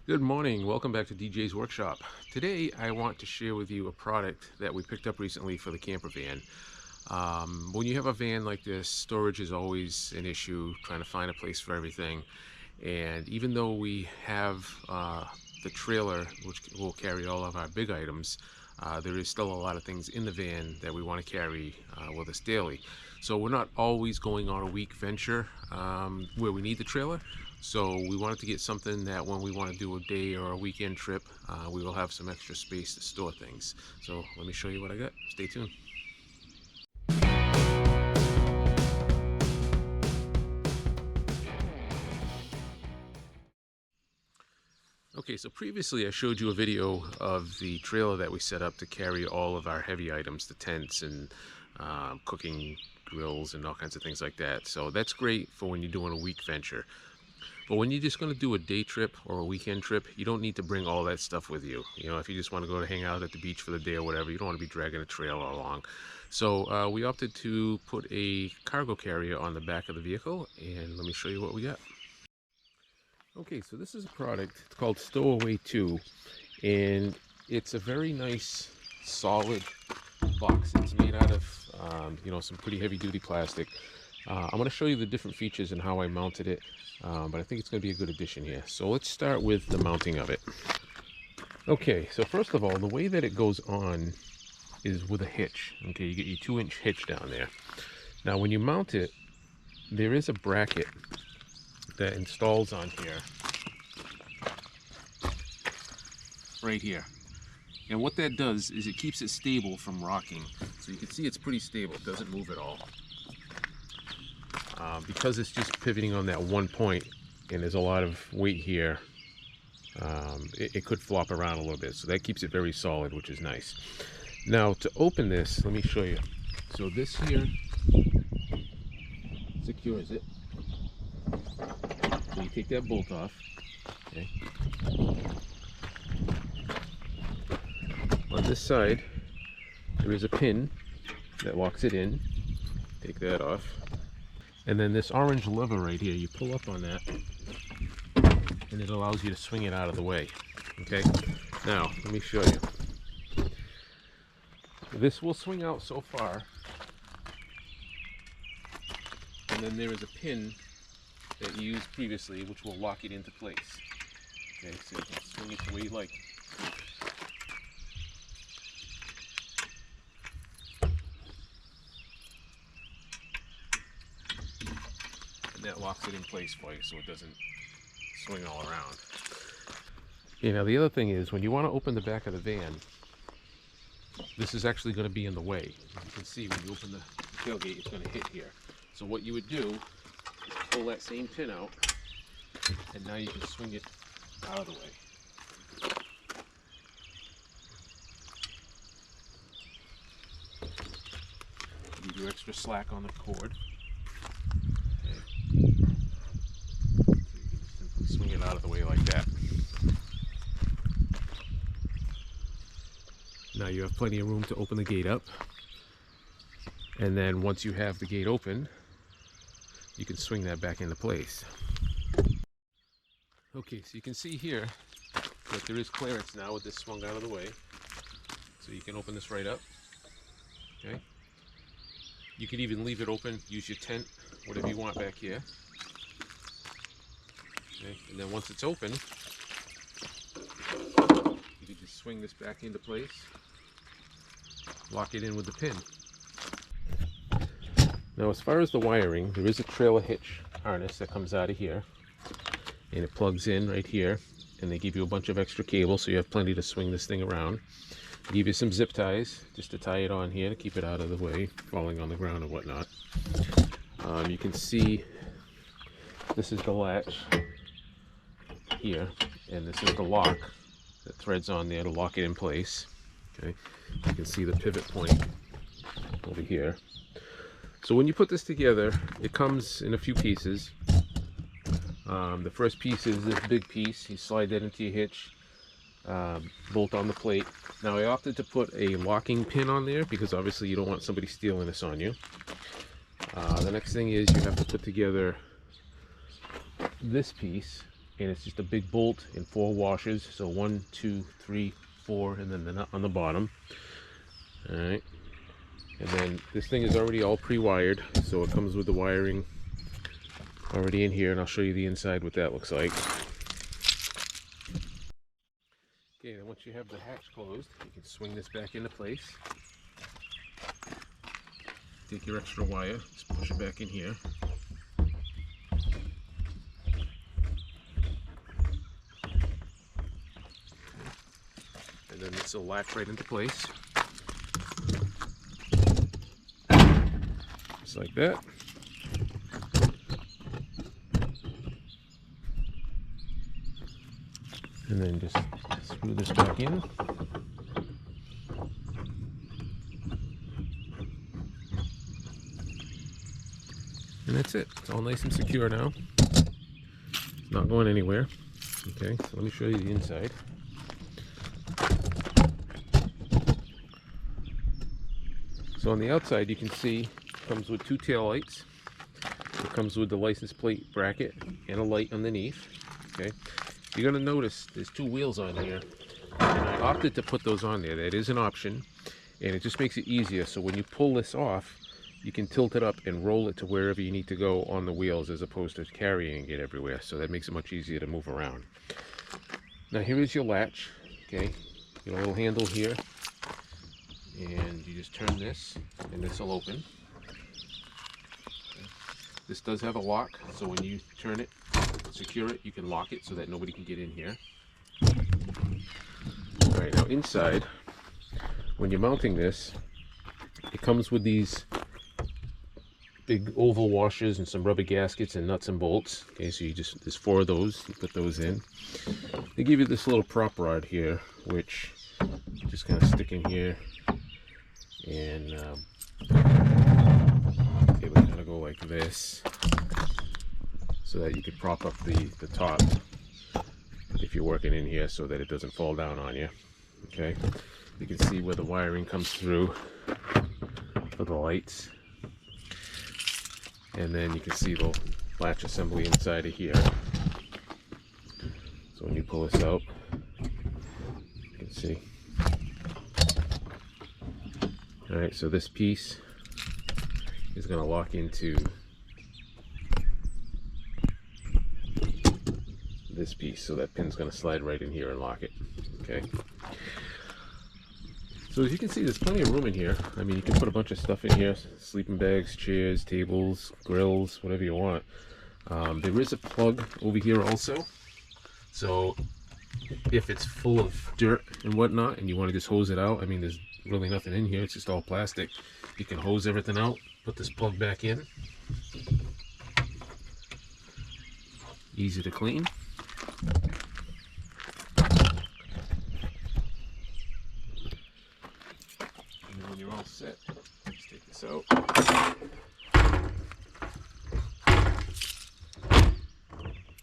Good morning, welcome back to DJ's Workshop. Today I want to share with you a product that we picked up recently for the camper van. When you have a van like this, storage is always an issue, trying to find a place for everything. And even though we have the trailer, which will carry all of our big items, there is still a lot of things in the van that we want to carry with us daily. So we're not always going on a week venture where we need the trailer. So we wanted to get something that when we want to do a day or a weekend trip, we will have some extra space to store things. So let me show you what I got. Stay tuned. Okay, so previously I showed you a video of the trailer that we set up to carry all of our heavy items, the tents and cooking grills and all kinds of things like that. So that's great for when you're doing a week venture. But when you're just going to do a day trip or a weekend trip, you don't need to bring all that stuff with you. You know, if you just want to go to hang out at the beach for the day or whatever, you don't want to be dragging a trailer along. So we opted to put a cargo carrier on the back of the vehicle, and let me show you what we got. Okay, so this is a product. It's called Stowaway2, and it's a very nice, solid box. It's made out of, some pretty heavy-duty plastic. I'm going to show you the different features and how I mounted it, but I think it's going to be a good addition here. So let's start with the mounting of it. Okay, so first of all, the way that it goes on is with a hitch. Okay, you get your 2-inch hitch down there. Now when you mount it, there is a bracket that installs on here, right here. And what that does is it keeps it stable from rocking. So you can see it's pretty stable, it doesn't move at all. Because it's just pivoting on that one point and there's a lot of weight here, it could flop around a little bit. So that keeps it very solid, which is nice. Now to open this, let me show you. So this here secures it. So you take that bolt off. Okay. On this side, there is a pin that locks it in. Take that off. And then this orange lever right here, you pull up on that and it allows you to swing it out of the way. Okay, now let me show you. This will swing out so far, and then there is a pin that you used previously which will lock it into place. Okay, so you can swing it the way you like. That locks it in place for you so it doesn't swing all around. Okay, now the other thing is when you want to open the back of the van, this is actually going to be in the way. You can see when you open the tailgate, it's going to hit here. So what you would do is pull that same pin out, and now you can swing it out of the way. Give you extra slack on the cord. Swing it out of the way like that. Now you have plenty of room to open the gate up, and then once you have the gate open, you can swing that back into place. Okay, so you can see here that there is clearance now with this swung out of the way, so you can open this right up. Okay, you can even leave it open, use your tent, whatever you want back here. Okay, and then once it's open, you can just swing this back into place, lock it in with the pin. Now as far as the wiring, there is a trailer hitch harness that comes out of here, and it plugs in right here, and they give you a bunch of extra cable so you have plenty to swing this thing around. They give you some zip ties just to tie it on here to keep it out of the way, falling on the ground and whatnot. You can see this is the latch here, and this is the lock that threads on there to lock it in place. Okay, you can see the pivot point over here. So when you put this together, it comes in a few pieces. The first piece is this big piece. You slide that into your hitch, bolt on the plate. Now I opted to put a locking pin on there because obviously you don't want somebody stealing this on you. The next thing is you have to put together this piece and it's just a big bolt and 4 washers. So 1, 2, 3, 4, and then the nut on the bottom. All right, and then this thing is already all pre-wired, so it comes with the wiring already in here, and I'll show you the inside what that looks like. Okay, then once you have the hatch closed, you can swing this back into place. Take your extra wire, just push it back in here. And then this will latch right into place. Just like that. And then just screw this back in. And that's it. It's all nice and secure now. It's not going anywhere. Okay, so let me show you the inside. So on the outside you can see it comes with 2 tail lights. It comes with the license plate bracket and a light underneath. Okay. You're going to notice there's 2 wheels on here, and I opted to put those on there. That is an option, and it just makes it easier. So when you pull this off, you can tilt it up and roll it to wherever you need to go on the wheels, as opposed to carrying it everywhere. So that makes it much easier to move around. Now here is your latch. Okay, you got a little handle here, and you just turn this, and this will open. This does have a lock, so when you turn it, secure it, you can lock it so that nobody can get in here. Alright, now inside, when you're mounting this, it comes with these big oval washers and some rubber gaskets and nuts and bolts. Okay, so there's 4 of those, you put those in. They give you this little prop rod here, which you just kind of stick in here, and it would kind of go like this, so that you could prop up the top if you're working in here, so that it doesn't fall down on you. Okay, you can see where the wiring comes through for the lights, and then you can see the latch assembly inside of here. So when you pull this out, you can see. Alright, so this piece is going to lock into this piece, so that pin's going to slide right in here and lock it. Okay, so as you can see, there's plenty of room in here. I mean, you can put a bunch of stuff in here: sleeping bags, chairs, tables, grills, whatever you want. There is a plug over here also, so if it's full of dirt and whatnot and you want to just hose it out, I mean, there's really nothing in here, it's just all plastic. You can hose everything out, put this plug back in. Easy to clean. And then when you're all set, just take this out.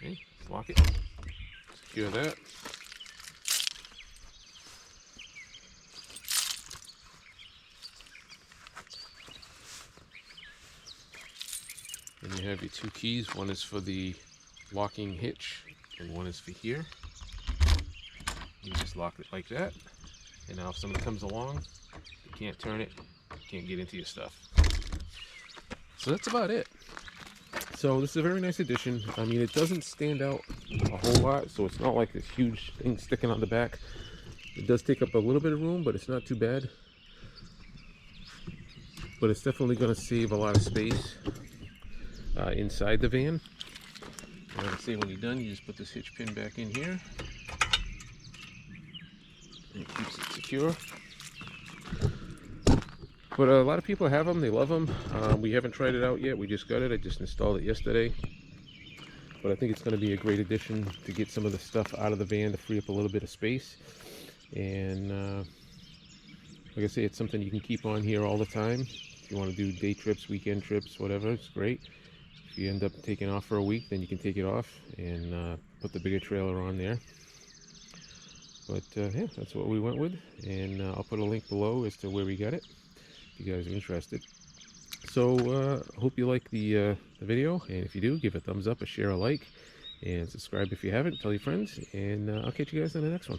Okay, let's lock it. Secure that. And you have your 2 keys. One is for the locking hitch, and one is for here. You just lock it like that, and now if somebody comes along, you can't turn it, you can't get into your stuff. So that's about it. So this is a very nice addition. I mean, it doesn't stand out a whole lot, so it's not like this huge thing sticking on the back. It does take up a little bit of room, but it's not too bad. But it's definitely going to save a lot of space inside the van. And like I say, when you're done, you just put this hitch pin back in here, and it keeps it secure. But a lot of people have them, they love them. We haven't tried it out yet, we just got it. I just installed it yesterday. But I think it's going to be a great addition to get some of the stuff out of the van to free up a little bit of space. And like I say, it's something you can keep on here all the time. If you want to do day trips, weekend trips, whatever, it's great. If you end up taking off for a week, then you can take it off and put the bigger trailer on there. But yeah, that's what we went with, and I'll put a link below as to where we got it if you guys are interested. So hope you like the video, and if you do, give it a thumbs up, a share, a like, And subscribe if you haven't. Tell your friends. And I'll catch you guys on the next one.